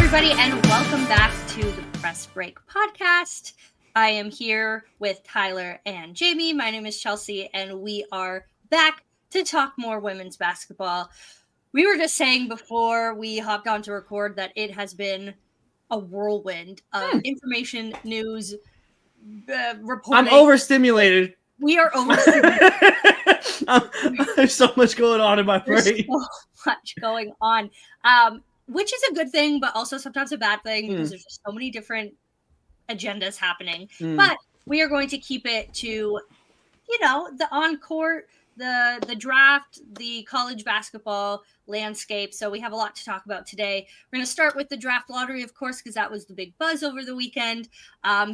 everybody, and welcome back to the Press Break podcast. I am here with Tyler and Jamie. My name is Chelsea, and we are back to talk more women's basketball. We were just saying before we hopped on to record that it has been a whirlwind of information, news, reporting. I'm overstimulated. We are overstimulated. There's so much going on in my brain. There's so much going on. Which is a good thing, but also sometimes a bad thing because there's just so many different agendas happening. But we are going to keep it to, the on-court, the draft, the college basketball landscape. So we have a lot to talk about today. We're going to start with the draft lottery, of course, because that was the big buzz over the weekend.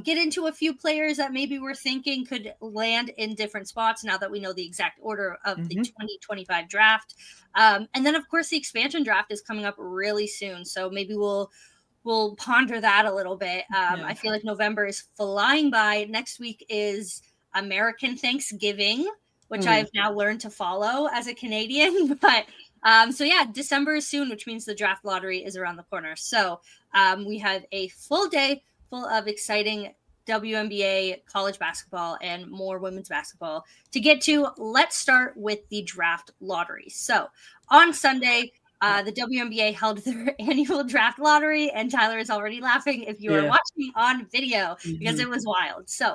Get into a few players that maybe we're thinking could land in different spots now that we know the exact order of the 2025 draft. And then, of course, the expansion draft is coming up really soon. So maybe we'll ponder that a little bit. I feel like November is flying by. Next week is American Thanksgiving, which I've now learned to follow as a Canadian. But December is soon, which means the draft lottery is around the corner. So we have a full day full of exciting WNBA college basketball and more women's basketball to get to. Let's start with the draft lottery. So on Sunday, the WNBA held their annual draft lottery, and Tyler is already laughing if you are watching on video because it was wild. So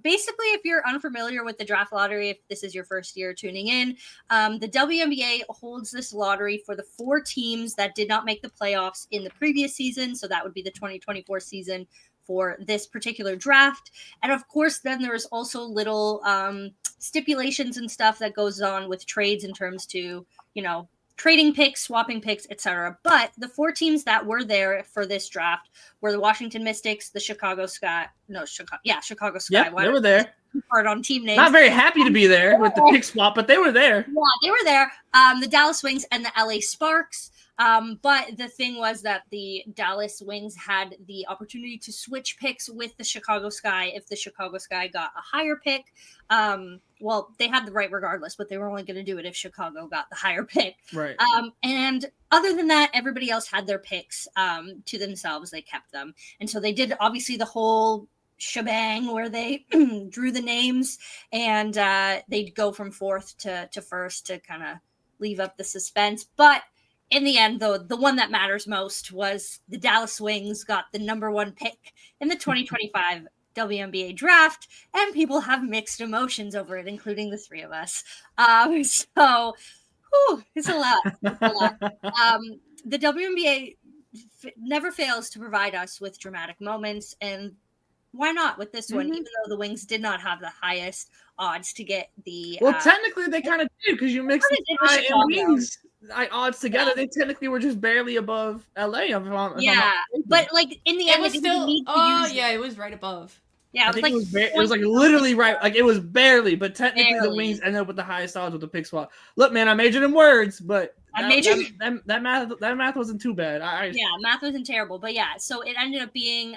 basically, if you're unfamiliar with the draft lottery, if this is your first year tuning in, the WNBA holds this lottery for the 4 teams that did not make the playoffs in the previous season. So that would be the 2024 season for this particular draft. And of course, then there's also little stipulations and stuff that goes on with trades in terms to, trading picks, swapping picks, etc. But the 4 teams that were there for this draft were the Washington Mystics, the Chicago Sky. Chicago Sky. Yep, they were there. Hard on team names. Not very happy to be there with the pick swap, but they were there. Yeah, they were there. The Dallas Wings and the LA Sparks. But the thing was that the Dallas Wings had the opportunity to switch picks with the Chicago Sky if the Chicago Sky got a higher pick. Well, they had the right regardless, but they were only going to do it if Chicago got the higher pick. Right. And other than that, everybody else had their picks to themselves. They kept them. And so they did obviously the whole shebang where they drew the names and they'd go from 4th to 1st to kind of leave up the suspense. But in the end, though, the one that matters most was the Dallas Wings got the number 1 pick in the 2025 WNBA draft, and people have mixed emotions over it, including the 3 of us. It's a lot. The WNBA never fails to provide us with dramatic moments, and why not with this one, even though the Wings did not have the highest odds to get the... Well, technically, they kind of did, because you mixed the Sky and Wings odds together. They technically were just barely above LA. But like in the end, it was still. It was right above. Yeah, it was like literally right. Like it was barely, but technically the Wings ended up with the highest odds with the pick swap. Look, man, I majored in words, but that math wasn't too bad. Math wasn't terrible, but so it ended up being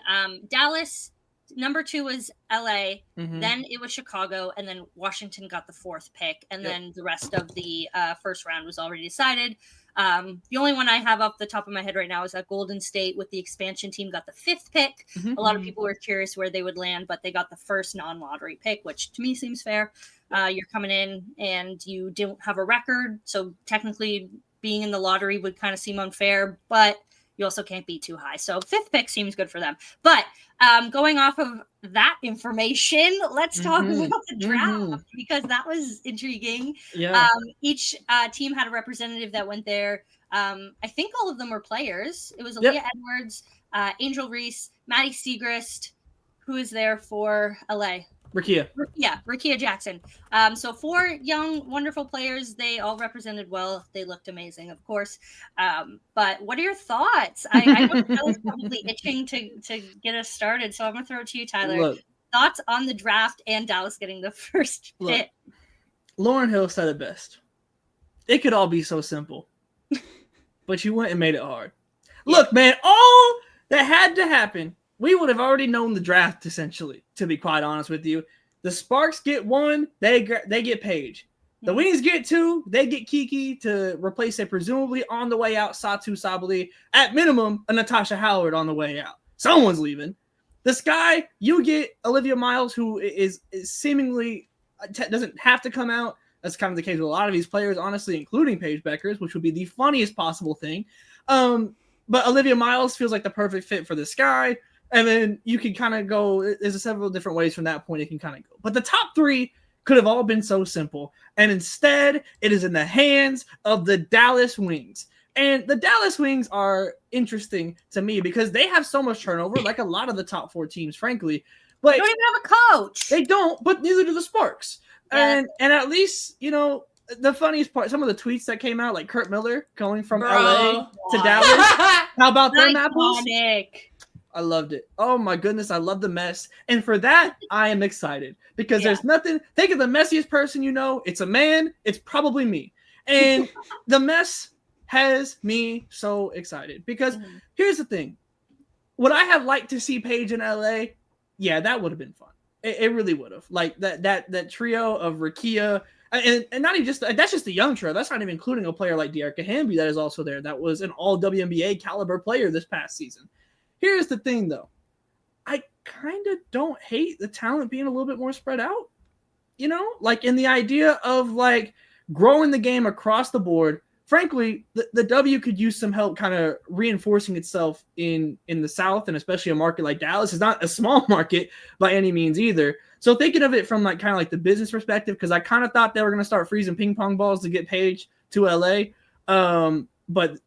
Dallas. Number 2 was LA, then it was Chicago, and then Washington got the 4th pick, and then the rest of the first round was already decided. The only one I have off the top of my head right now is that Golden State with the expansion team got the 5th pick. A lot of people were curious where they would land, but they got the first non-lottery pick, which to me seems fair. You're coming in and you don't have a record, so technically being in the lottery would kind of seem unfair, but you also can't be too high. So 5th pick seems good for them. But going off of that information, let's talk about the draft because that was intriguing. Yeah. Each team had a representative that went there. I think all of them were players. It was Aaliyah Edwards, Angel Reese, Maddie Siegrist, who is there for LA. Rickea Jackson. So 4 young, wonderful players. They all represented well. They looked amazing, of course. But what are your thoughts? I know Tyler's probably itching to get us started, so I'm going to throw it to you, Tyler. Look, thoughts on the draft and Dallas getting the first pick? Lauren Hill said it best. It could all be so simple, but you went and made it hard. Look, man, all that had to happen, we would have already known the draft, essentially, to be quite honest with you. The Sparks get 1, they get Paige. The Wings get 2. They get Kiki to replace a presumably on the way out Satu Sabali. At minimum, a Natasha Howard on the way out. Someone's leaving. The Sky, you get Olivia Miles, who is seemingly doesn't have to come out. That's kind of the case with a lot of these players, honestly, including Paige Bueckers, which would be the funniest possible thing. But Olivia Miles feels like the perfect fit for the Sky. And then you can kind of go, there's several different ways from that point it can kind of go. But the top 3 could have all been so simple. And instead, it is in the hands of the Dallas Wings. And the Dallas Wings are interesting to me because they have so much turnover, like a lot of the top 4 teams, frankly. But they don't even have a coach. They don't, but neither do the Sparks. Yeah. And at least, you know, the funniest part, some of the tweets that came out, like Kurt Miller going from LA to Dallas. How about them apples? I loved it. Oh my goodness, I love the mess. And for that, I am excited because there's nothing. Think of the messiest person you know. It's a man. It's probably me. And the mess has me so excited because here's the thing. Would I have liked to see Paige in LA? Yeah, that would have been fun. It really would have. Like that trio of Rakia and not even just that's just the young trio. That's not even including a player like Dearica Hamby that is also there. That was an all WNBA caliber player this past season. Here's the thing, though. I kind of don't hate the talent being a little bit more spread out. You know, like in the idea of like growing the game across the board. Frankly, the W could use some help kind of reinforcing itself in the South, and especially a market like Dallas is not a small market by any means either. So thinking of it from like kind of like the business perspective, because I kind of thought they were going to start freezing ping pong balls to get Paige to LA. But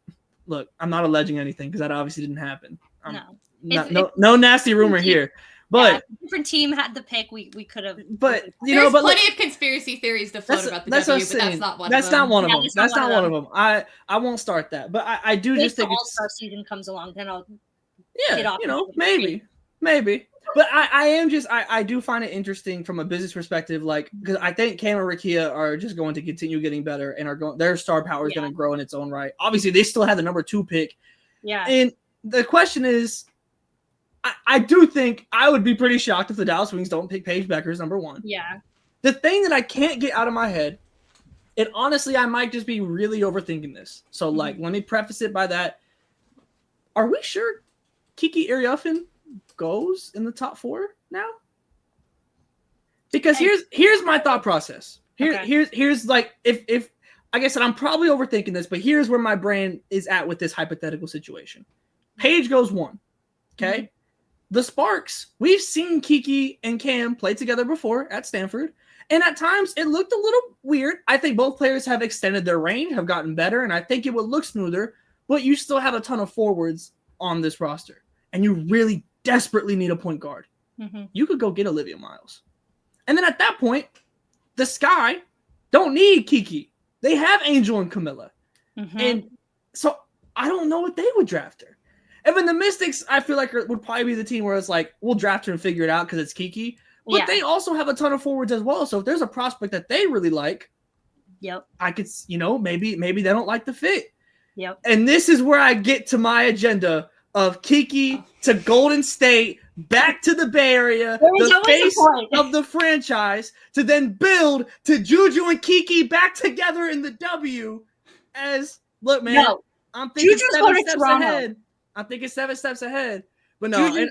look, I'm not alleging anything because that obviously didn't happen. No nasty rumor here. But different team had the pick. We could have. But you There's know, but plenty of conspiracy theories to float about the W, but that's not one of them. That's not one of them. That's not one of them. I won't start that. But I do just think All-Star season comes along, then I'll get off. You know, maybe. But I do find it interesting from a business perspective, like because I think Cam and Rakia are just going to continue getting better and their star power is going to grow in its own right. Obviously, they still have the number 2 pick. Yeah. And the question is, I do think I would be pretty shocked if the Dallas Wings don't pick Paige Bueckers number 1. Yeah. The thing that I can't get out of my head, and honestly, I might just be really overthinking this. So, like, let me preface it by that. Are we sure Kiki Iriafen goes in the top 4 now? Because here's my thought process. Here's like if like I said, I'm probably overthinking this, but here's where my brain is at with this hypothetical situation. Paige goes 1. Okay. Mm-hmm. The Sparks, we've seen Kiki and Cam play together before at Stanford, and at times it looked a little weird. I think both players have extended their range, have gotten better, and I think it would look smoother, but you still have a ton of forwards on this roster, and you really desperately need a point guard. Mm-hmm. You could go get Olivia Miles. And then at that point, the Sky don't need Kiki. They have Angel and Camilla. Mm-hmm. And so I don't know what they would draft her. And then the Mystics, I feel like would probably be the team where it's like, we'll draft her and figure it out because it's Kiki. But they also have a ton of forwards as well. So if there's a prospect that they really like, I could, maybe they don't like the fit. Yep. And this is where I get to my agenda of Kiki to Golden State, back to the Bay Area, the face of the franchise, to then build to Juju and Kiki back together in the W. Look, man, I'm thinking Juju's 7 steps ahead. I'm thinking 7 steps ahead. But no,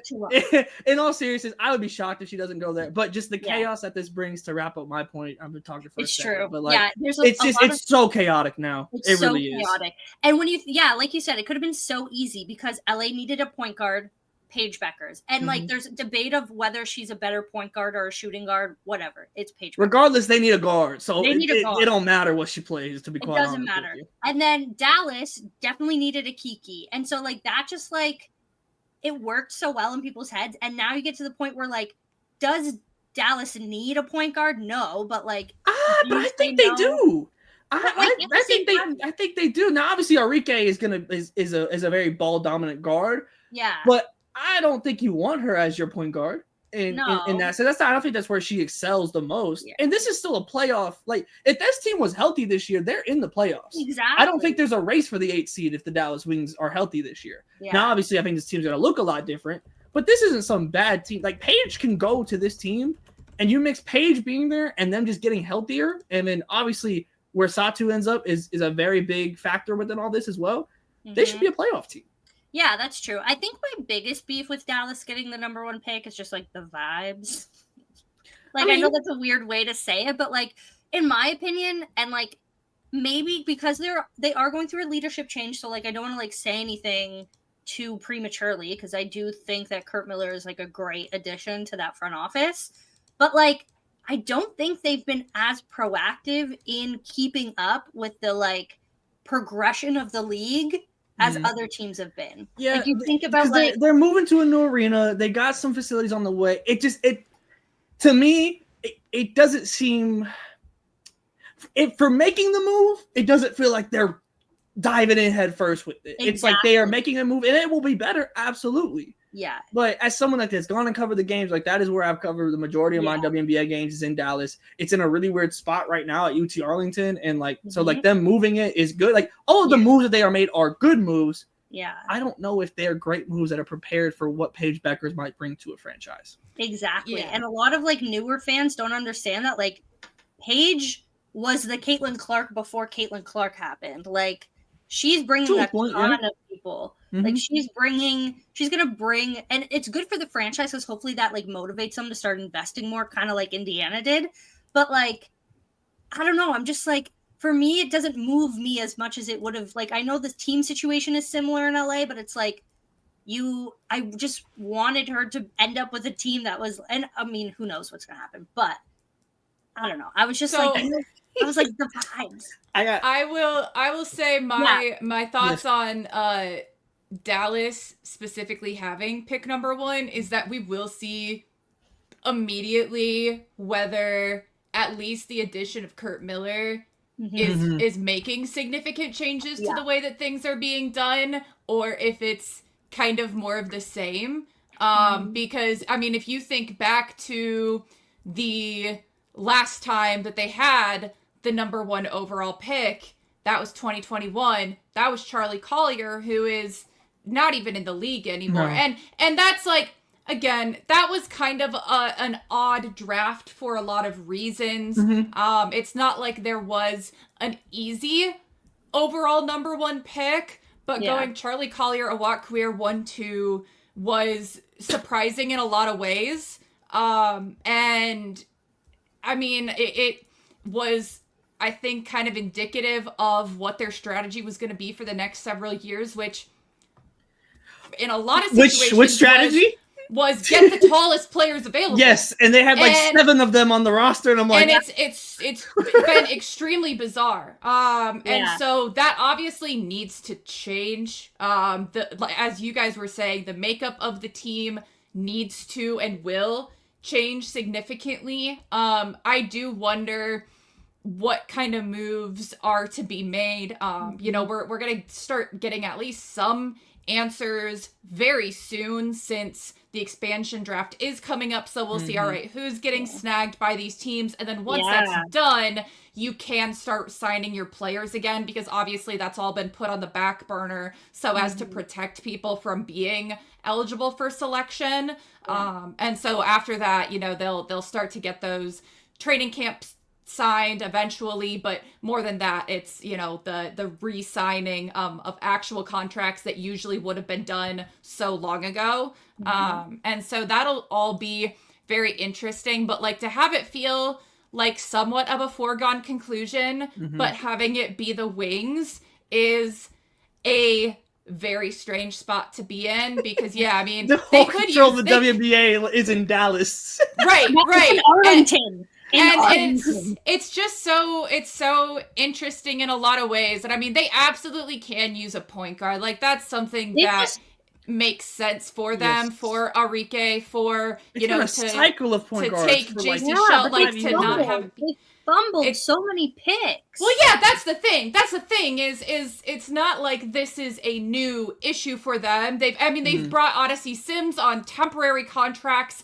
in all seriousness, I would be shocked if she doesn't go there. But just the chaos that this brings to wrap up my point, I'm been talking for a second. True. But like, it's so chaotic now. It really is. Chaotic. And when like you said, it could have been so easy because LA needed a point guard, Paige Bueckers. And like there's a debate of whether she's a better point guard or a shooting guard, whatever. It's Paige Bueckers. Regardless, they need a guard. So it don't matter what she plays, to be quite honest. It doesn't matter. And then Dallas definitely needed a Kiki. And so like that just like it worked so well in people's heads. And now you get to the point where like, does Dallas need a point guard? No, but like but I think they do. I think they do. Now obviously Enrique is a very ball dominant guard. Yeah. But I don't think you want her as your point guard in that. So I don't think that's where she excels the most. Yeah. And this is still a playoff. Like if this team was healthy this year, they're in the playoffs. Exactly. I don't think there's a race for the 8th seed if the Dallas Wings are healthy this year. Yeah. Now, obviously, I think this team's going to look a lot different, but this isn't some bad team. Like Paige can go to this team and you mix Paige being there and them just getting healthier, and then obviously where Satu ends up is a very big factor within all this as well. They should be a playoff team. Yeah, that's true. I think my biggest beef with Dallas getting the number 1 pick is just like the vibes. Like, I know that's a weird way to say it, but like, in my opinion, and like, maybe because they are going through a leadership change, so like, I don't want to like say anything too prematurely, because I do think that Curt Miller is like a great addition to that front office, but like, I don't think they've been as proactive in keeping up with the like progression of the league as other teams have been. Yeah, like, you think about like they're moving to a new arena. They got some facilities on the way. To me, it doesn't seem. For making the move, it doesn't feel like they're diving in head first with it. Exactly. It's like they are making a move, and it will be better, absolutely. Yeah. But as someone like this, gone and covered the games, like that is where I've covered the majority of my WNBA games is in Dallas. It's in a really weird spot right now at UT Arlington, and like so, like them moving it is good. Like all of the moves that they are made are good moves. Yeah. I don't know if they are great moves that are prepared for what Paige Bueckers might bring to a franchise. Exactly. Yeah. And a lot of like newer fans don't understand that like Paige was the Caitlin Clark before Caitlin Clark happened. Like, she's bringing a ton of people. Like, she's going to bring, and it's good for the franchise because hopefully that like motivates them to start investing more, kind of like Indiana did. But like, I don't know. I'm just like, for me, it doesn't move me as much as it would have. Like, I know the team situation is similar in LA, but it's like, I just wanted her to end up with a team that was, and I mean, who knows what's going to happen, but I don't know. I was just like, I was like the vibes. I will say my thoughts on Dallas specifically having pick number 1 is that we will see immediately whether at least the addition of Curt Miller is making significant changes to the way that things are being done, or if it's kind of more of the same. Because I mean, if you think back to the last time that they had the number 1 overall pick, that was 2021. That was Charlie Collier, who is not even in the league anymore. No. And that's like, again, that was kind of an odd draft for a lot of reasons. It's not like there was an easy overall number 1 pick, but going Charlie Collier, Awak Queer 1-2 was surprising in a lot of ways. And I mean, it was, I think, kind of indicative of what their strategy was going to be for the next several years, which in a lot of situations which strategy was get the tallest players available. Yes, and they had like 7 of them on the roster, and I'm like, and it's been extremely bizarre. And so that obviously needs to change. As you guys were saying, the makeup of the team needs to and will change significantly. I do wonder what kind of moves are to be made. You know, we're gonna start getting at least some answers very soon, since the expansion draft is coming up, so we'll see, all right, who's getting snagged by these teams, and then once that's done, you can start signing your players again, because obviously that's all been put on the back burner so as to protect people from being eligible for selection. And so after that, you know, they'll start to get those training camps signed eventually, but more than that, it's, you know, the re-signing of actual contracts that usually would have been done so long ago. And so that'll all be very interesting, but like to have it feel like somewhat of a foregone conclusion, but having it be the Wings is a very strange spot to be in, because I mean, the whole control of the WNBA is in Dallas. Right. In Arlington. And it's just so interesting in a lot of ways. And I mean, they absolutely can use a point guard. Like, that's something that makes sense for them, for Arike, for, you know, a cycle of point guards take Jason Schell, like, to not have... They fumbled so many picks. Well, yeah, that's the thing. That's the thing is it's not like this is a new issue for them. They've brought Odyssey Sims on temporary contracts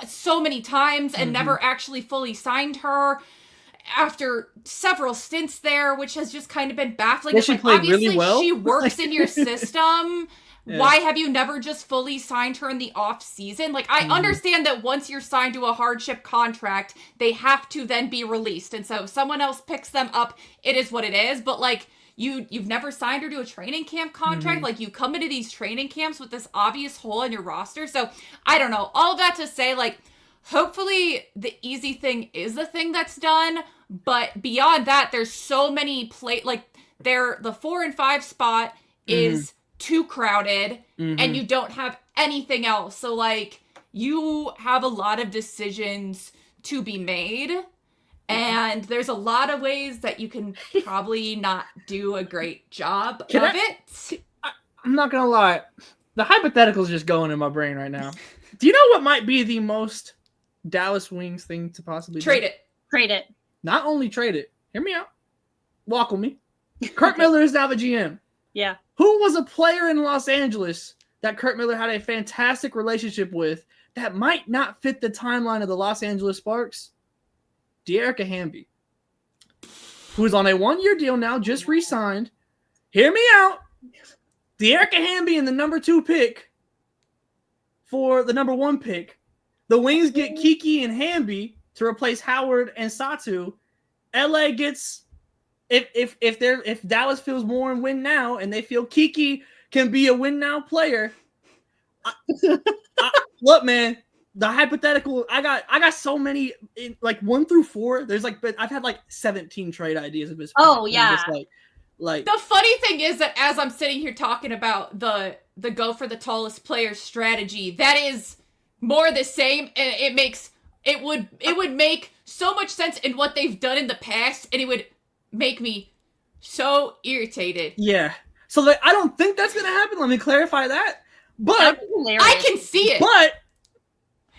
so many times and never actually fully signed her. after several stints there, which has just kind of been baffling. She played obviously really well. She works in your system. Yeah. Why have you never just fully signed her in the off season? Like, I understand that once you're signed to a hardship contract, they have to then be released. And so if someone else picks them up, it is what it is. But like, you've never signed her to a training camp contract. Like, you come into these training camps with this obvious hole in your roster. So I don't know. All of that to say, like, hopefully the easy thing is the thing that's done. But beyond that, there's so many the 4 and 5 spot is too crowded, and you don't have anything else. So like, you have a lot of decisions to be made, and there's a lot of ways that you can probably not do a great job of it. I'm not gonna lie, the hypothetical is just going in my brain right now. Do you know what might be the most Dallas Wings thing to possibly trade do? Trade it. Not only trade it. Hear me out. Walk with me. Kurt Miller is now the GM. Yeah. Who was a player in Los Angeles that Kurt Miller had a fantastic relationship with that might not fit the timeline of the Los Angeles Sparks? De'Arica Hamby, who's on a 1-year deal now, just re-signed. Hear me out. De'Arica Hamby and the number 2 pick for the number 1 pick. The Wings get Kiki and Hamby to replace Howard and Satu. LA gets if Dallas feels more in win now and they feel Kiki can be a win now player. Look, man, the hypothetical. I got so many in, like 1 through 4. There's like, I've had like 17 trade ideas at this point. Oh yeah. Just like the funny thing is that as I'm sitting here talking about the go for the tallest player strategy, that is more the same, and it would make so much sense in what they've done in the past, and it would make me so irritated. Yeah. So like, I don't think that's gonna happen. Let me clarify that. But I can see it. But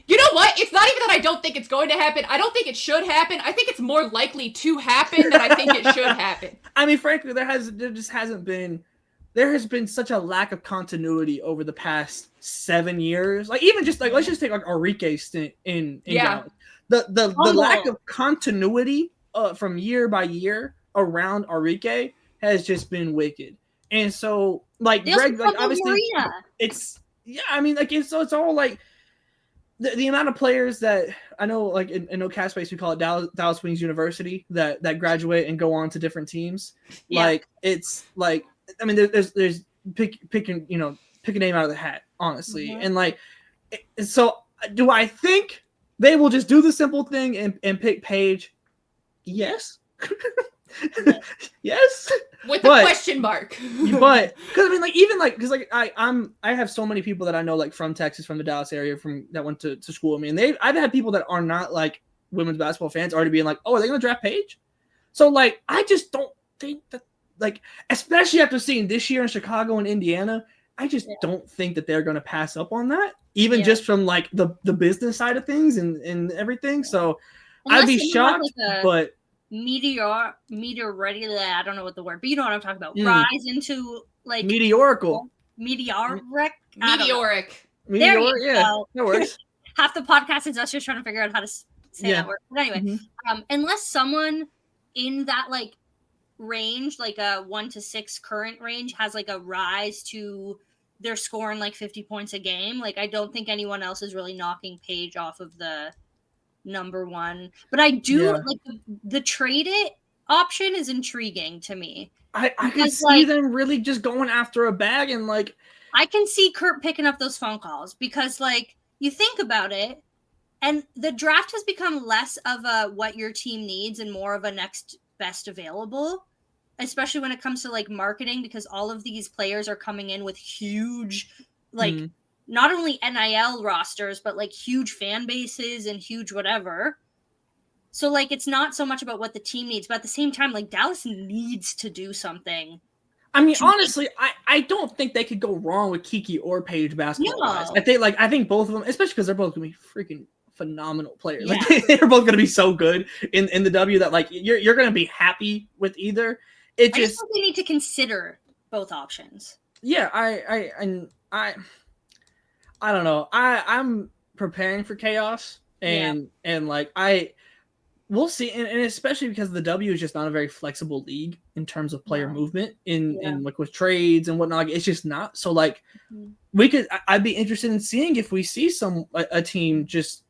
you know what? It's not even that I don't think it's going to happen. I don't think it should happen. I think it's more likely to happen than I think it should happen. I mean, frankly, there has been such a lack of continuity over the past 7 years. Like, even just like, let's just take like Enrique's stint in Dallas. The lack of continuity from year by year around Enrique has just been wicked. And so like Greg, like obviously it's I mean, like it's all like the amount of players that I know, like in OCAS space, we call it Dallas Wings University, that graduate and go on to different teams. Yeah. Like, it's like, I mean, there's pick a name out of the hat, honestly. Mm-hmm. And like, so do I think they will just do the simple thing and pick Paige? Yes. Yes. With a question mark. But because I mean, like, even like, because like I have so many people that I know, like from Texas, from the Dallas area, that went to school with me, and I've had people that are not like women's basketball fans already being like, oh, are they gonna draft Paige? So like, I just don't think that, like, especially after seeing this year in Chicago and Indiana, I just don't think that they're gonna pass up on that, even just from like the business side of things and everything. So unless I'd be shocked, but meteority, I don't know what the word, but you know what I'm talking about. Rise into like meteoric. Meteoric. Yeah, that works. Half the podcast is us just trying to figure out how to say that word. But anyway, unless someone in that like range, like a 1 to 6 current range, has like a rise to they're scoring like 50 points a game, like I don't think anyone else is really knocking Paige off of the number 1. But I do like the trade it option is intriguing to me. I can see them really just going after a bag, and like I can see Kurt picking up those phone calls, because like you think about it, and the draft has become less of a what your team needs and more of a next best available, especially when it comes to like marketing, because all of these players are coming in with huge like not only NIL rosters, but like huge fan bases and huge whatever. So like, it's not so much about what the team needs, but at the same time, like Dallas needs to do something. I mean, honestly, I don't think they could go wrong with Kiki or Paige basketball. No. I think both of them, especially because they're both gonna be freaking phenomenal players. Yeah. Like they're both gonna be so good in the W that like you're gonna be happy with either. I just think they need to consider both options. Yeah, I don't know. I'm preparing for chaos, and like We'll see, and especially because the W is just not a very flexible league in terms of player movement in like with trades and whatnot. It's just not. So like I'd be interested in seeing if we see a team just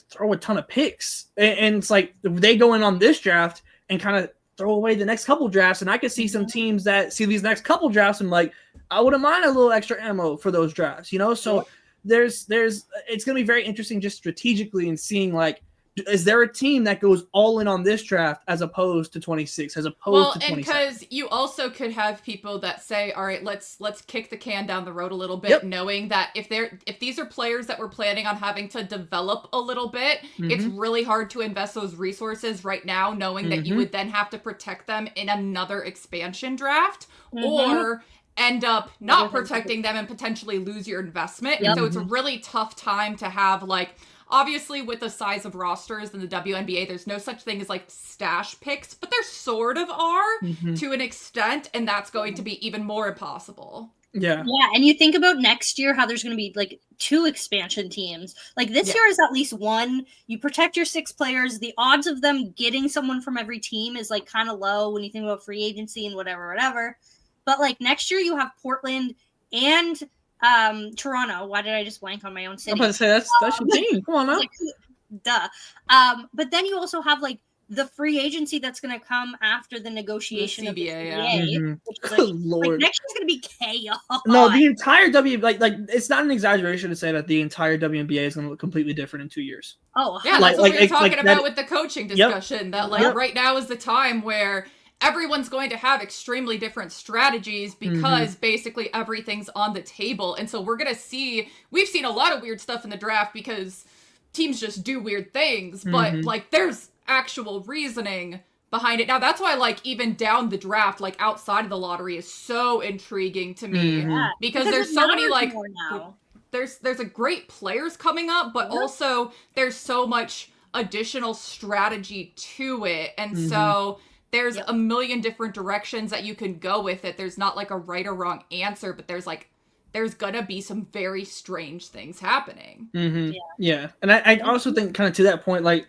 throw a ton of picks, and it's like they go in on this draft and kind of throw away the next couple drafts, and I could see some teams that see these next couple drafts and like I wouldn't mind a little extra ammo for those drafts, you know. So there's it's gonna be very interesting just strategically and seeing like, is there a team that goes all in on this draft as opposed to 26, as opposed to 27? And because you also could have people that say, all right, let's kick the can down the road a little bit, knowing that if these are players that we're planning on having to develop a little bit, it's really hard to invest those resources right now, knowing that you would then have to protect them in another expansion draft, or end up not protecting them and potentially lose your investment. And so it's a really tough time to have like, obviously, with the size of rosters in the WNBA, there's no such thing as like stash picks, but there sort of are to an extent, and that's going to be even more impossible. Yeah, and you think about next year, how there's going to be like 2 expansion teams. Like this year is at least 1. You protect your 6 players. The odds of them getting someone from every team is like kind of low when you think about free agency and whatever. But like next year, you have Portland and Toronto. Why did I just blank on my own city? I'm about to say that's your team. Come on now. Duh. But then you also have like the free agency that's going to come after the negotiation of the CBA. Which is, like, Lord. Like next year's going to be chaos. No, the entire like it's not an exaggeration to say that the entire WNBA is going to look completely different in 2 years. Oh, yeah, that's what we were talking about with the coaching discussion. That like right now is the time where everyone's going to have extremely different strategies because basically everything's on the table. And so we've seen a lot of weird stuff in the draft because teams just do weird things, but like there's actual reasoning behind it. Now that's why like even down the draft, like outside of the lottery is so intriguing to me because there's so many like, there's a great players coming up, but also there's so much additional strategy to it. And so there's a million different directions that you can go with it. There's not like a right or wrong answer, but there's gonna be some very strange things happening. Yeah. And I also think kind of to that point, like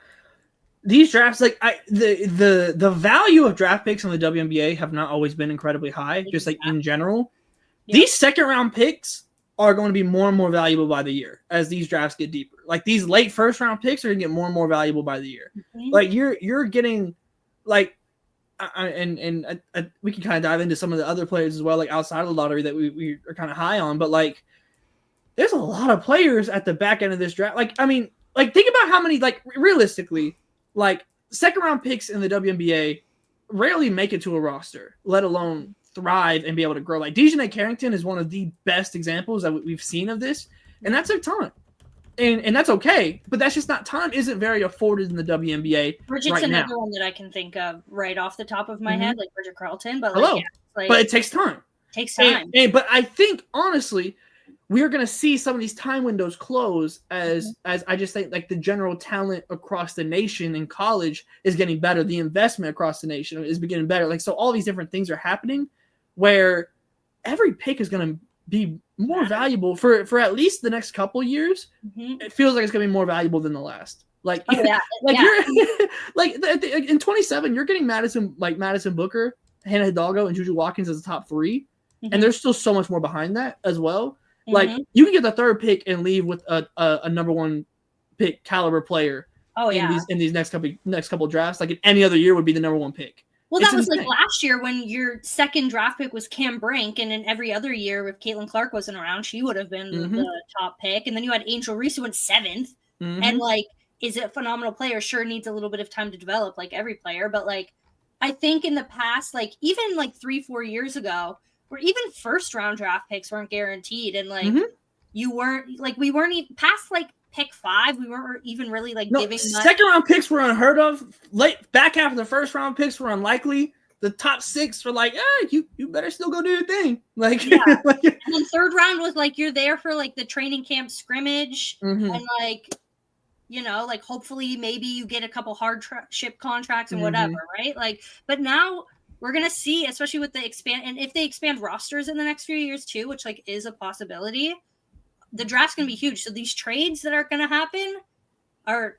these drafts, like the value of draft picks in the WNBA have not always been incredibly high, just like in general. These second round picks are going to be more and more valuable by the year as these drafts get deeper. Like these late first round picks are gonna get more and more valuable by the year. Like you're getting like, and we can kind of dive into some of the other players as well, like outside of the lottery that we are kind of high on, but like there's a lot of players at the back end of this draft. Like, I mean, like think about how many, like realistically, like second round picks in the WNBA rarely make it to a roster, let alone thrive and be able to grow. Like Dejanay Carrington is one of the best examples that we've seen of this, and that took time. And that's okay, but that's just not time. Isn't very afforded in the WNBA. Bridget's right another now. One that I can think of right off the top of my head, like Bridget Carlton. But but it takes time. Takes time. But I think honestly, we are going to see some of these time windows close as I just think like the general talent across the nation in college is getting better. The investment across the nation is getting better. Like so, all these different things are happening where every pick is going to be more valuable for at least the next couple years. It feels like it's gonna be more valuable than the last. Like, you're like in 27, you're getting Madison Booker, Hannah Hidalgo, and Juju Watkins as the top 3, and there's still so much more behind that as well. Like you can get the 3rd pick and leave with a number 1 pick caliber player. In these next couple drafts, like in any other year would be the number 1 pick. Well, that was like last year when your second draft pick was Cam Brink, and in every other year, if Caitlin Clark wasn't around, she would have been the top pick. And then you had Angel Reese who went 7th, and like, is a phenomenal player. Sure, needs a little bit of time to develop, like every player. But like, I think in the past, like even like 3-4 years ago, where even first round draft picks weren't guaranteed, and like we weren't even past like pick 5. We weren't even really like giving much. Second round picks were unheard of. Late back half of the first round picks were unlikely. The top 6 were like, you better still go do your thing. Like, and then third round was like you're there for like the training camp scrimmage, and like, you know, like hopefully maybe you get a couple hardship contracts and whatever, right? Like, but now we're gonna see, especially with the and if they expand rosters in the next few years too, which like is a possibility. The draft's going to be huge. So these trades that are going to happen are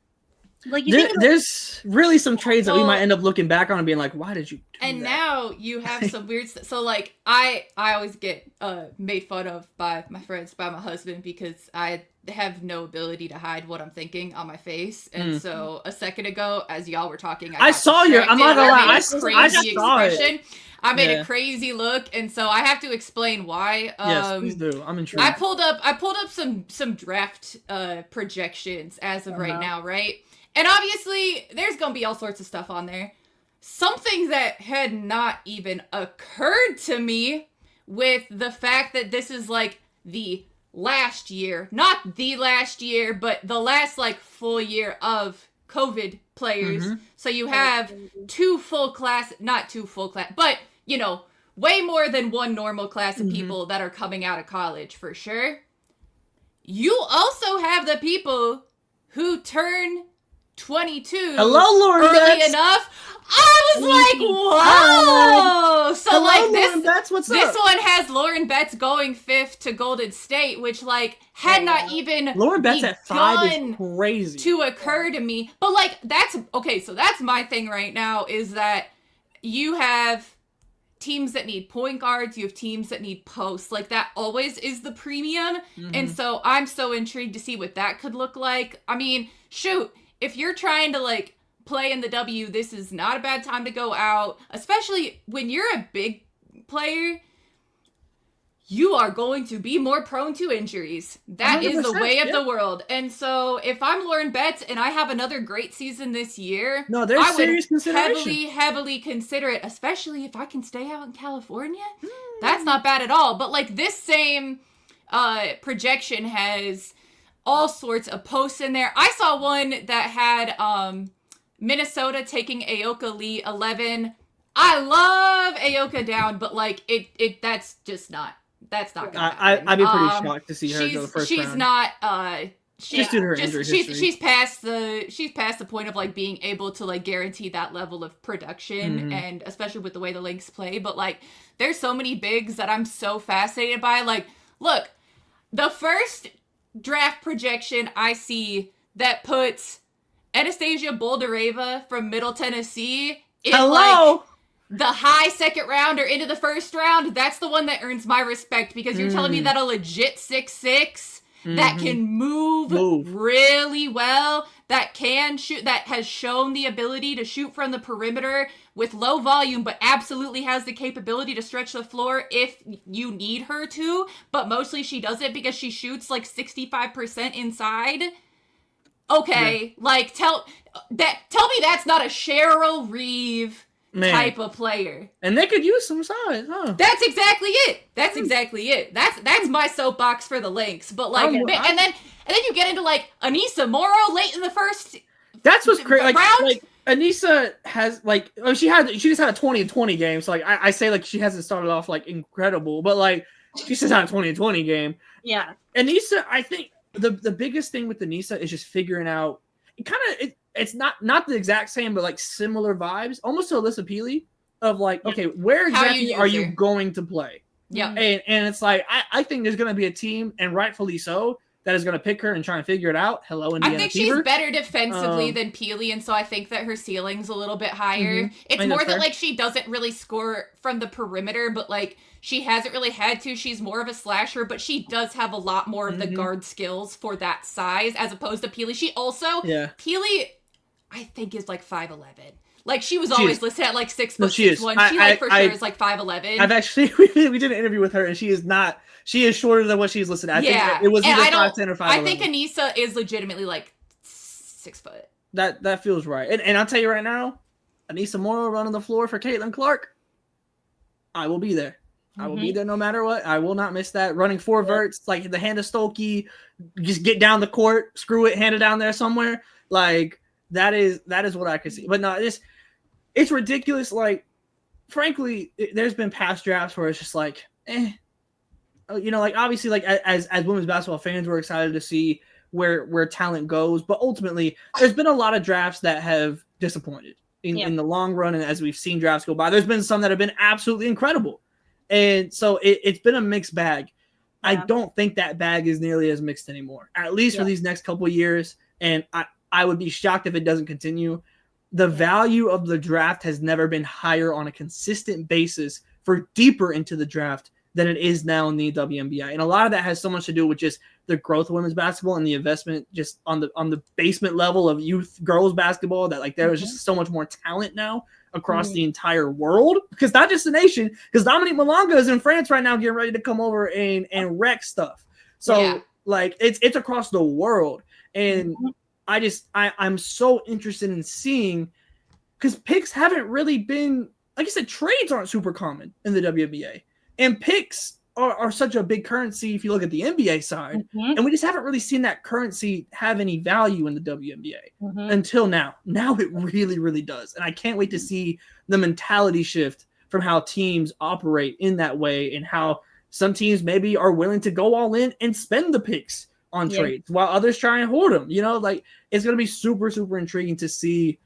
Like there's really some trades that we might end up looking back on and being like, why did you do and that? Now you have some weird stuff. So like I always get made fun of by my friends, by my husband, because I have no ability to hide what I'm thinking on my face. And so a second ago, as y'all were talking, I saw your, I'm not gonna lie, I saw expression. I made a crazy look, and so I have to explain why. Yes, please do. I'm intrigued. I pulled up some draft projections as of right now, right? And obviously, there's gonna be all sorts of stuff on there. Something that had not even occurred to me with the fact that this is like the last year, not the last year, but the last like full year of COVID players. So you have not two full class, but you know, way more than one normal class of people that are coming out of college for sure. You also have the people who turn 22 Hello, Lauren early Betts. Enough. I was like, whoa! So hello, like Lauren Betts, what's this up? one has Lauren Betts going 5th to Golden State, which like had not even Lauren Betts at 5 is crazy to occur to me. But like that's okay, so that's my thing right now is that you have teams that need point guards, you have teams that need posts. Like that always is the premium. And so I'm so intrigued to see what that could look like. I mean, shoot, if you're trying to like play in the W, this is not a bad time to go out, especially when you're a big player. You are going to be more prone to injuries. That is the way of the world. And so if I'm Lauren Betts and I have another great season this year, there's serious consideration. heavily consider it, especially if I can stay out in California. That's not bad at all. But like this same projection has all sorts of posts in there. I saw one that had Minnesota taking Aoka Lee 11. I love Aoka down, but like that's not gonna happen. I'd be pretty shocked to see her go the first round. She's not just due to her injury history. She's past the point of like being able to like guarantee that level of production, and especially with the way the Lynx play. But like there's so many bigs that I'm so fascinated by. Like, look, the first draft projection I see that puts Anastasia Boldareva from Middle Tennessee in like the high second round or into the first round, that's the one that earns my respect, because you're telling me that a legit 6'6" that can move really well, that can shoot, that has shown the ability to shoot from the perimeter with low volume, but absolutely has the capability to stretch the floor if you need her to, but mostly she does it because she shoots like 65% inside. Okay, like tell me that's not a Cheryl Reeve type of player. And they could use some size, huh? That's exactly it. That's my soapbox for the Lynx. But like, and then you get into like Anissa Morrow late in the first. That's what's crazy. Round. Like Anissa has like, she just had a 20-20 game. So like I say like she hasn't started off like incredible, but like she just had a 20-20 game. Yeah. Anissa, I think the biggest thing with Anissa is just figuring out it's not the exact same, but like similar vibes, almost to Alyssa Peely, of like, okay, where exactly are you going to play? Yeah. And it's like, I think there's going to be a team, and rightfully so, that is going to pick her and try and figure it out. Hello, Indiana I think Fever. She's better defensively than Peely, and so I think that her ceiling's a little bit higher. It's more that like she doesn't really score from the perimeter, but like she hasn't really had to. She's more of a slasher, but she does have a lot more of the guard skills for that size as opposed to Peely. She also, Peely, I think is like 5'11". Like she was always listed at like 6'6". She for sure is like 5'11". I've actually we did an interview with her, and she is not. She is shorter than what she's listed. I think it was either 5'10" or 5'11". I think Anissa is legitimately like 6 foot. That feels right. And I'll tell you right now, Anissa Morrow running the floor for Caitlin Clark. I will be there. I will be there no matter what. I will not miss that. Running 4 verts, like the hand of Stolke, just get down the court, screw it, hand it down there somewhere. Like that is what I could see. But no, it's ridiculous. Like, frankly, there's been past drafts where it's just like, you know, like obviously, like as women's basketball fans, we're excited to see where talent goes. But ultimately, there's been a lot of drafts that have disappointed in the long run. And as we've seen drafts go by, there's been some that have been absolutely incredible. And so it's been a mixed bag. Yeah. I don't think that bag is nearly as mixed anymore, at least for these next couple of years. And I would be shocked if it doesn't continue. The value of the draft has never been higher on a consistent basis for deeper into the draft than it is now in the WNBA. And a lot of that has so much to do with just the growth of women's basketball and the investment just on the basement level of youth girls basketball, that like there is just so much more talent now across the entire world, because not just the nation, because Dominique Malonga is in France right now getting ready to come over and wreck stuff. So like it's across the world. And I'm so interested in seeing, because picks haven't really been, like I said, trades aren't super common in the WNBA, and picks are such a big currency if you look at the NBA side, and we just haven't really seen that currency have any value in the WNBA until now. Now it really, really does, and I can't wait to see the mentality shift from how teams operate in that way, and how some teams maybe are willing to go all in and spend the picks on trades while others try and hoard them. You know, like it's going to be super, super intriguing to see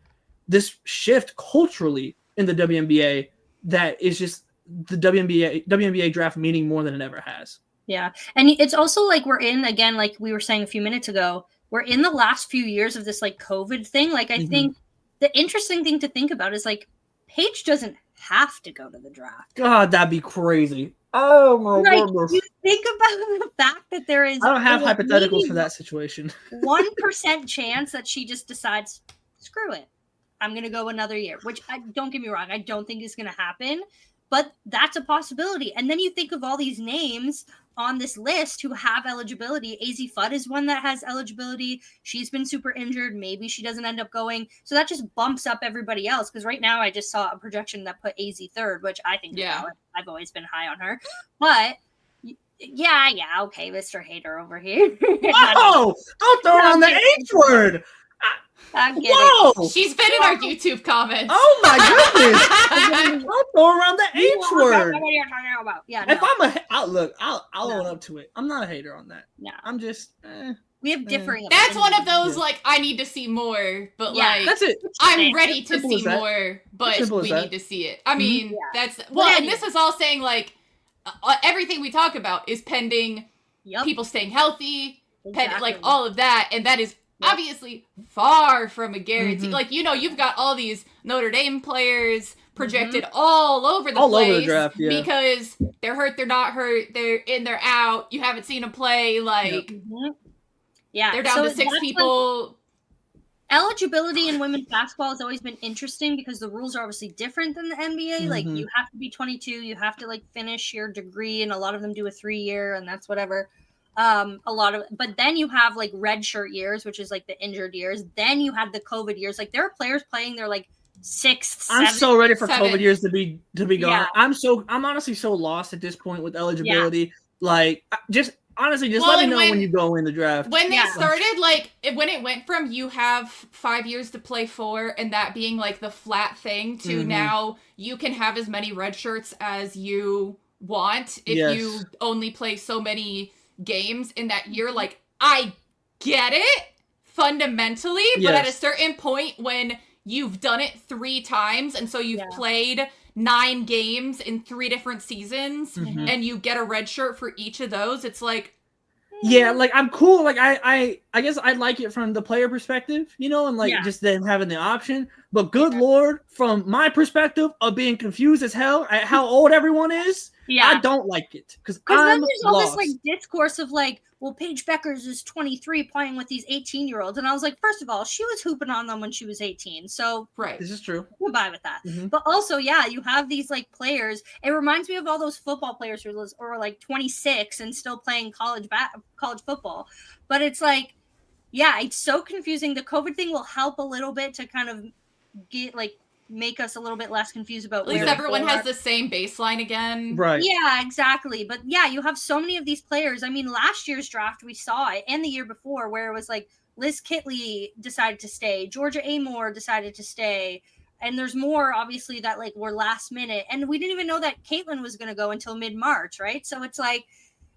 this shift culturally in the WNBA that is just the WNBA draft meaning more than it ever has. Yeah. And it's also like we're in, again, like we were saying a few minutes ago, we're in the last few years of this like COVID thing. Like I think the interesting thing to think about is like Paige doesn't have to go to the draft. God, that'd be crazy. Oh my goodness. You think about the fact that there is, I don't have hypotheticals for that situation. 1% chance that she just decides, screw it, I'm going to go another year, which don't get me wrong, I don't think is going to happen, but that's a possibility. And then you think of all these names on this list who have eligibility. AZ Fudd is one that has eligibility. She's been super injured. Maybe she doesn't end up going. So that just bumps up everybody else. Because right now I just saw a projection that put AZ third, which I think I've always been high on her. But yeah, okay, Mr. Hater over here. Whoa! Don't throw around the H word. I'm kidding. Whoa! She's been in our YouTube comments. Oh my goodness! Don't throw around the H word. What you're talking about? Yeah. No. If I'm I'll own up to it. I'm not a hater on that. No. I'm just. We have differing. That's one of those like I need to see more, but like that's it. I'm ready to see more, but we need to see it. I mean, that's and this is all saying like everything we talk about is pending people staying healthy, like all of that, and that is obviously far from a guarantee. Like, you know, you've got all these Notre Dame players projected all over the place over the draft, because they're hurt, they're not hurt, they're in, they're out. You haven't seen them play. Like, they're down to 6 people. Eligibility in women's basketball has always been interesting because the rules are obviously different than the NBA. Like, you have to be 22, you have to like finish your degree, and a lot of them do a 3-year, and that's whatever. But then you have like red shirt years, which is like the injured years. Then you have the COVID years. Like there are players playing their like 6th, 7th. I'm so ready for 7th. COVID years to be gone. I'm honestly so lost at this point with eligibility. Like just honestly, let me know when you go in the draft. When they started, like when it went from you have 5 years to play 4 and that being like the flat thing to now you can have as many red shirts as you want if you only play so many games in that year. Like I get it fundamentally, but at a certain point when you've done it 3 times and so you've played 9 games in 3 different seasons and you get a red shirt for each of those, it's like like I'm cool. Like I guess I like it from the player perspective, you know, and like just them having the option. But good Lord, from my perspective of being confused as hell at how old everyone is, I don't like it because then there's all this like discourse of like, well, Paige Bueckers is 23 playing with these 18-year-olds, and I was like, first of all, she was hooping on them when she was 18, so this is true. Goodbye with that. But also, you have these like players. It reminds me of all those football players who are like 26 and still playing college football. But it's like, it's so confusing. The COVID thing will help a little bit to kind of make us a little bit less confused about at least everyone has the same baseline again. Right. Yeah, exactly. But you have so many of these players. I mean, last year's draft, we saw it, and the year before, where it was like Liz Kitley decided to stay, Georgia Amore decided to stay, and there's more, obviously, that like were last minute. And we didn't even know that Caitlin was going to go until mid-March, right? So it's like,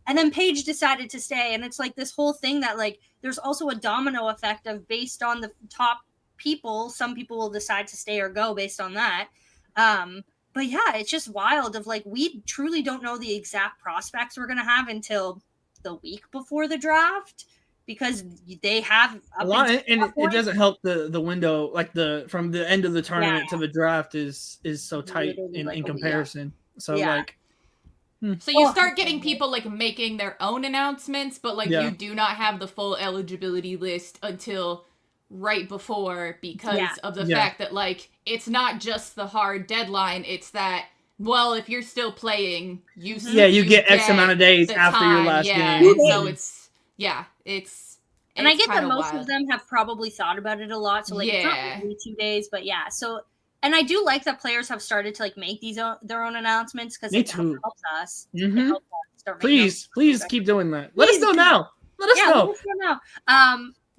and then Paige decided to stay, and it's like this whole thing that like there's also a domino effect of based on the top people, some people will decide to stay or go based on that. But it's just wild of like, we truly don't know the exact prospects we're going to have until the week before the draft. because they have a lot, and it doesn't help the window, like from the end of the tournament to the draft is so tight in comparison. So like. So you start getting people like making their own announcements, but like you do not have the full eligibility list until right before because of the fact that like it's not just the hard deadline, it's that if you're still playing, you get X amount of days after your last game. So and I get that most of them have probably thought about it a lot, so like it's not really 2 days, but so. And I do like that players have started to like make their own announcements because it helps us. Mm-hmm. It helps us start please keep doing that. Let us know now. Let us know now.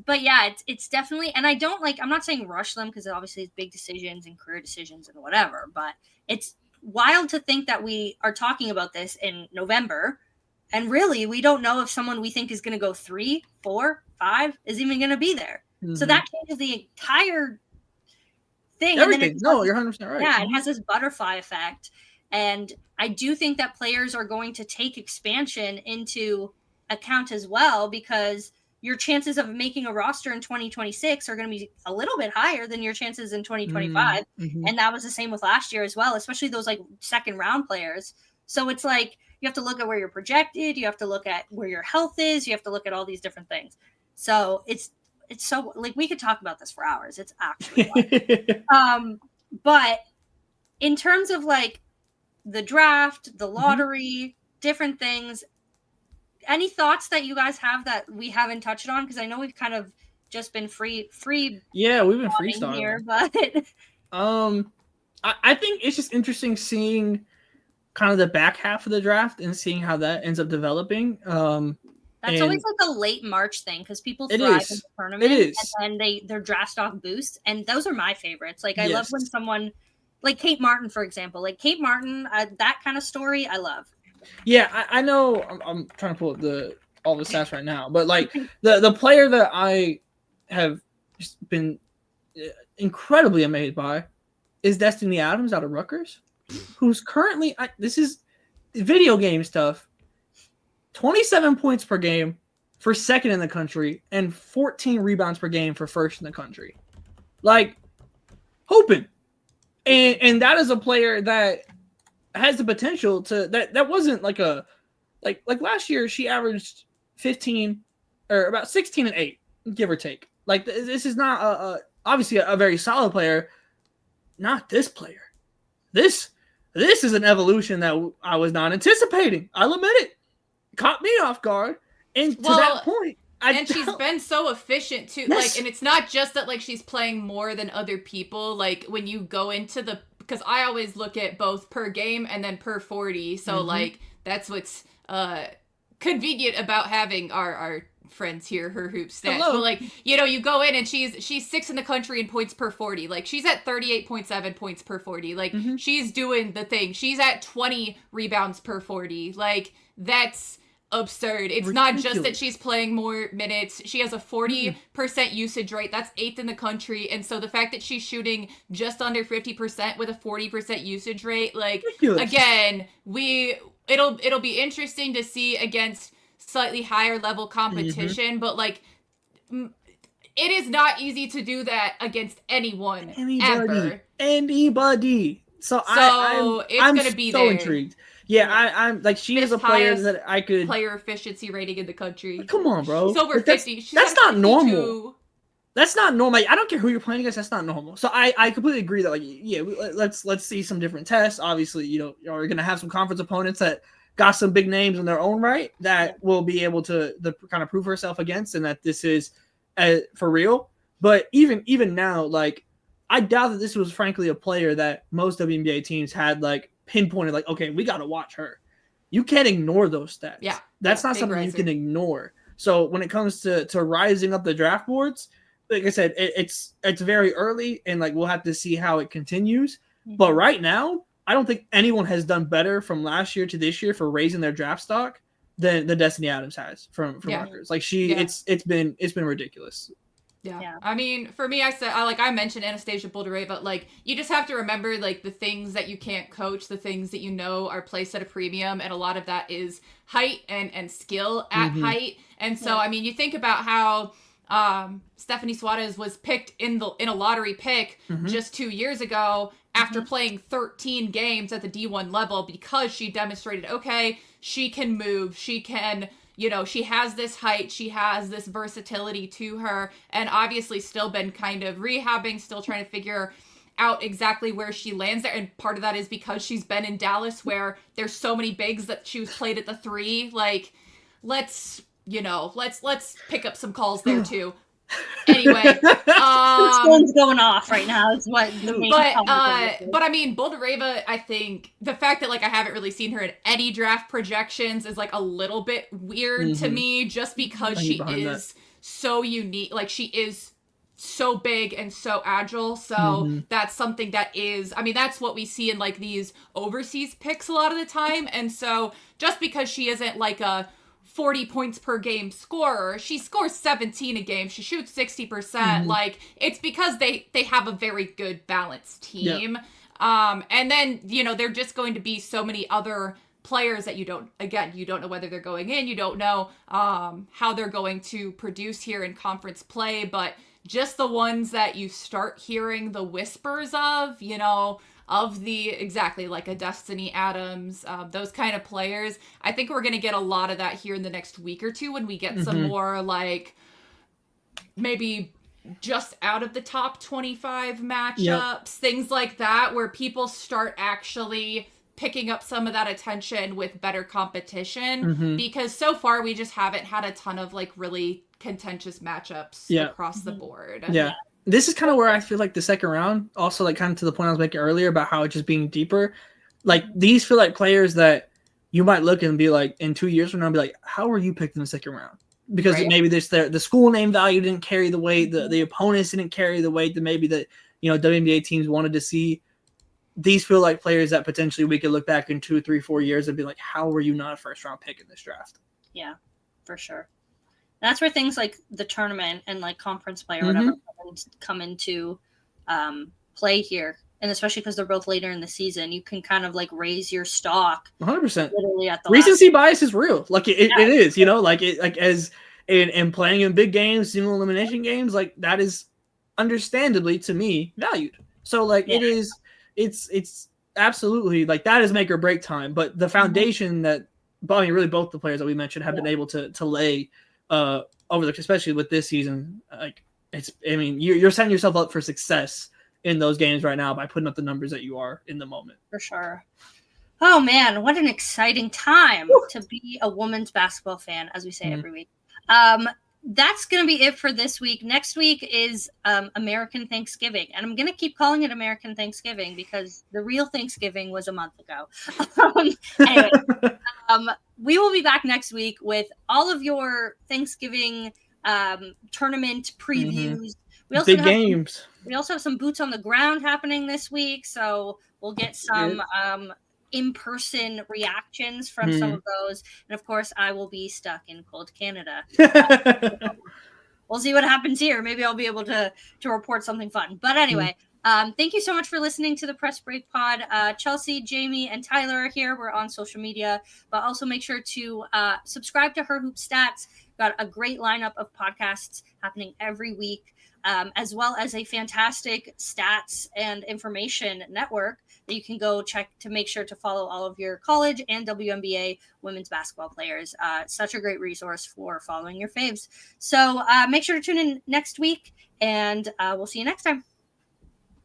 But it's definitely, and I don't I'm not saying rush them because obviously it's big decisions and career decisions and whatever. But it's wild to think that we are talking about this in November, and really we don't know if someone we think is going to go 3, 4, 5 is even going to be there. Mm-hmm. So that changes the entire thing. Everything. No, you're 100% right. Yeah, it has this butterfly effect. And I do think that players are going to take expansion into account as well, because your chances of making a roster in 2026 are going to be a little bit higher than your chances in 2025. Mm-hmm. And that was the same with last year as well, especially those like second round players. So it's like you have to look at where you're projected. You have to look at where your health is. You have to look at all these different things. So it's so like we could talk about this for hours. It's actually but in terms of like the draft, the lottery, different things, any thoughts that you guys have that we haven't touched on? Because I know we've kind of just been free. Yeah, we've been freestyling here, but I think it's just interesting seeing kind of the back half of the draft and seeing how that ends up developing. That's always like a late March thing because people thrive in the tournament. It is. And then their draft stock boosts. And those are my favorites. Like I love when someone like Kate Martin, for example. Like Kate Martin, that kind of story I love. Yeah, I know I'm trying to pull up all the stats right now. But like the player that I have just been incredibly amazed by is Destiny Adams out of Rutgers, who's currently this is video game stuff. 27 points per game for second in the country and 14 rebounds per game for first in the country. Like, hoping. And that is a player that has the potential to that wasn't like like last year she averaged 15 or about 16 and 8, give or take. Like this is not obviously a very solid player. Not this player. This is an evolution that I was not anticipating. I'll admit it. Caught me off guard, and to that point, she's been so efficient too. Yes. Like, and it's not just that like she's playing more than other people. Like when you go into because I always look at both per game and then per 40. So like that's what's convenient about having our friends here, her hoop stats. Hello. But like you go in and she's 6th in the country in points per 40. Like she's at 38.7 points per 40. Like she's doing the thing. She's at 20 rebounds per 40. Like that's absurd. It's not just that she's playing more minutes. She has a 40% usage rate. That's 8th in the country. And so the fact that she's shooting just under 50% with a 40% usage rate, like again, it'll be interesting to see against slightly higher level competition, but like it is not easy to do that against anybody. So it's I'm gonna be so intrigued. Yeah, I'm like she is a player that I could player efficiency rating in the country. Come on, bro. She's over 50. That's not normal. That's not normal. I don't care who you're playing against. That's not normal. So I completely agree that let's see some different tests. Obviously, you're gonna have some conference opponents that got some big names in their own right that will be able to kind of prove herself against, and that this is for real. But even now, like I doubt that this was frankly a player that most WNBA teams had like pinpointed, like, okay, we got to watch her. You can't ignore those stats. Yeah. That's not something you can ignore. So when it comes to rising up the draft boards, like I said, it's very early and like we'll have to see how it continues. But right now, I don't think anyone has done better from last year to this year for raising their draft stock than Destiny Adams has from Rutgers. Like it's been ridiculous. Yeah. I mean, for me, I mentioned Anastasia Boldereva, but like, you just have to remember like the things that you can't coach, the things that you know are placed at a premium, and a lot of that is height and skill at height. And so, I mean, you think about how Stephanie Suarez was picked in a lottery pick just 2 years ago after playing 13 games at the D1 level, because she demonstrated, okay, she can move, she can, you know, she has this height, she has this versatility to her, and obviously still been kind of rehabbing, still trying to figure out exactly where she lands there. And part of that is because she's been in Dallas, where there's so many bigs that she was played at the 3. Like, let's pick up some calls there too. Anyway, phone's going off right now. Is what the main but I mean, Boldereva, I think the fact that like I haven't really seen her in any draft projections is like a little bit weird to me, just because she is so unique. Like, she is so big and so agile. So that's something that is, I mean, that's what we see in like these overseas picks a lot of the time. And so just because she isn't like a 40 points per game scorer, she scores 17 a game, she shoots 60%, like, it's because they have a very good balanced team. And then, you know, they're just going to be so many other players that you don't know whether they're going in, you don't know how they're going to produce here in conference play, but just the ones that you start hearing the whispers of, you know, of the exactly like a Destiny Adams, those kind of players. I think we're going to get a lot of that here in the next week or two when we get some more like maybe just out of the top 25 matchups, things like that, where people start actually picking up some of that attention with better competition, because so far we just haven't had a ton of like really contentious matchups across the board. This is kind of where I feel like the second round, also like kind of to the point I was making earlier about how it's just being deeper. Like, these feel like players that you might look and be like, in 2 years from now, be like, how were you picked in the second round? Because maybe the school name value didn't carry the weight, the opponents didn't carry the weight that maybe the, you know, WNBA teams wanted to see. These feel like players that potentially we could look back in 2, 3, 4 years and be like, how were you not a first round pick in this draft? Yeah, for sure. That's where things like the tournament and like conference play or whatever come into play here. And especially because they're both later in the season, you can kind of like raise your stock 100%. literally at the recency bias is real. Like it is, you know, like it, like as in playing in big games, single elimination games, like that is understandably to me valued. So like it's absolutely like that is make or break time. But the foundation that, I mean, really both the players that we mentioned have been able to lay over the, especially with this season, like it's, I mean, you're setting yourself up for success in those games right now by putting up the numbers that you are in the moment. For sure. Oh man, what an exciting time to be a women's basketball fan, as we say every week. That's going to be it for this week. Next week is American Thanksgiving, and I'm going to keep calling it American Thanksgiving because the real Thanksgiving was a month ago. Anyway, we will be back next week with all of your Thanksgiving tournament previews. We also big games. We also have some boots on the ground happening this week, so we'll get some in-person reactions from some of those. And of course, I will be stuck in cold Canada. We'll see what happens here. Maybe I'll be able to report something fun. But anyway, thank you so much for listening to the Press Break Pod. Chelsea, Jamie, and Tyler are here. We're on social media, but also make sure to subscribe to Her Hoop Stats. Got a great lineup of podcasts happening every week, as well as a fantastic stats and information network that you can go check to make sure to follow all of your college and WNBA women's basketball players. Such a great resource for following your faves. So make sure to tune in next week, and we'll see you next time.